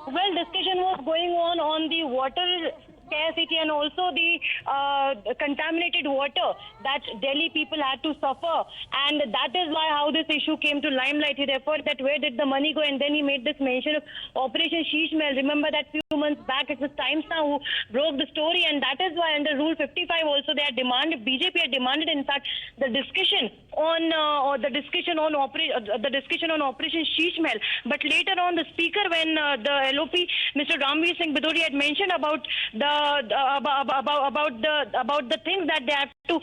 Well, discussion was going on the water scarcity and also the contaminated water that Delhi people had to suffer, and that is why how this issue came to limelight. He referred that where did the money go, and then he made this mention of Operation Sheesh Mahal. Remember that few months back it was Times Now who broke the story, and that is why under Rule 55 also they had demanded, BJP had demanded in fact the discussion on Operation Sheesh Mahal. But later on the speaker, when the LOP Mr. Ramveer Singh Bidodi had mentioned about the things that they have to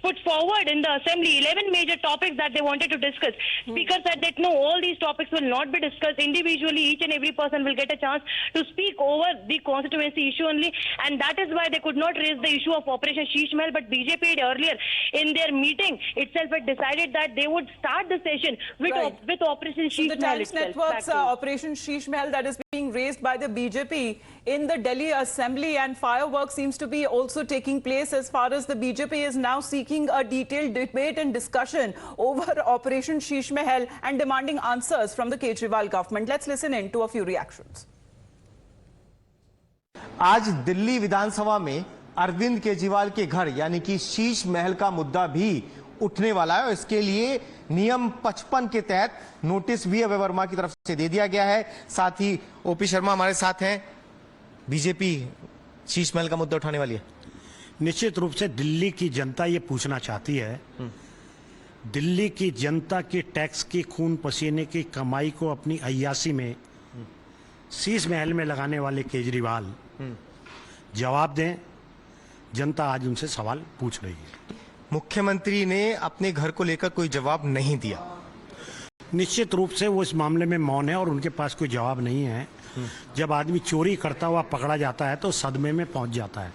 put forward in the assembly, 11 major topics that they wanted to discuss. Speaker said that no, all these topics will not be discussed individually. Each and every person will get a chance to speak over the constituency issue only, and that is why they could not raise the issue of Operation Sheesh Mahal. But BJP had earlier in their meeting itself had decided that they would start the session with Operation Sheesh Mahal. The Times Network's Operation Sheesh Mahal that is being raised by the BJP in the Delhi Assembly, and fireworks seems to be also taking place as far as the BJP is now seeking a detailed debate and discussion over Operation Sheesh Mahal and demanding answers from the Kejriwal government. Let's listen in to a few reactions. आज दिल्ली विधानसभा में अरविंद केजरीवाल के घर यानी कि शीश महल का मुद्दा भी उठने वाला है और इसके लिए नियम 55 के तहत नोटिस भी अभय वर्मा की तरफ से दे दिया गया है। साथ ही ओपी शर्मा हमारे साथ हैं। बीजेपी शीश महल का मुद्दा उठाने वाली है। निश्चित रूप से दिल्ली की जनता ये पूछना चाहती है, दिल्ली की जनता की टैक्स की खून पसीने की कमाई को अपनी अय्यासी में शीश महल में लगाने वाले केजरीवाल जवाब दें। जनता आज उनसे सवाल पूछ रही है। मुख्यमंत्री ने अपने घर को लेकर कोई जवाब नहीं दिया। निश्चित रूप से वो इस मामले में मौन है और उनके पास कोई जवाब नहीं है। जब आदमी चोरी करता हुआ पकड़ा जाता है तो सदमे में पहुंच जाता है।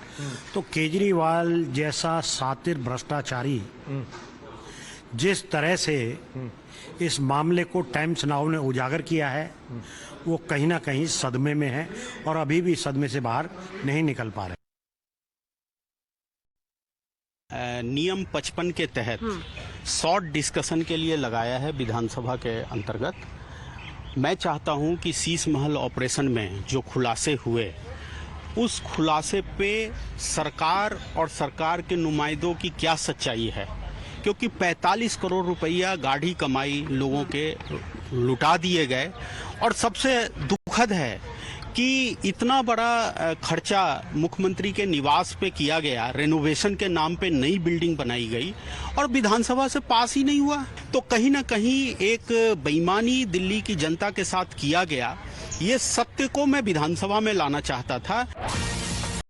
तो केजरीवाल जैसा सातिर भ्रष्टाचारी जिस तरह से इस मामले को टाइम्स नाउ ने उजागर किया है, वो कहीं ना कहीं सदमे में है और अभी भी सदमे से बाहर नहीं निकल पा रहे। नियम 55 के तहत शॉर्ट डिस्कशन के लिए लगाया है विधानसभा के अंतर्गत। मैं चाहता हूं कि शीश महल ऑपरेशन में जो खुलासे हुए, उस खुलासे पे सरकार और सरकार के नुमाइंदों की क्या सच्चाई है, क्योंकि 45 करोड़ रुपया गाढ़ी कमाई लोगों के लुटा दिए गए। और सबसे दुखद है कि इतना बड़ा खर्चा मुख्यमंत्री के निवास पे किया गया, रेनोवेशन के नाम पे नई बिल्डिंग बनाई गई और विधानसभा से पास ही नहीं हुआ। तो कहीं ना कहीं एक बेईमानी दिल्ली की जनता के साथ किया गया, ये सत्य को मैं विधानसभा में लाना चाहता था।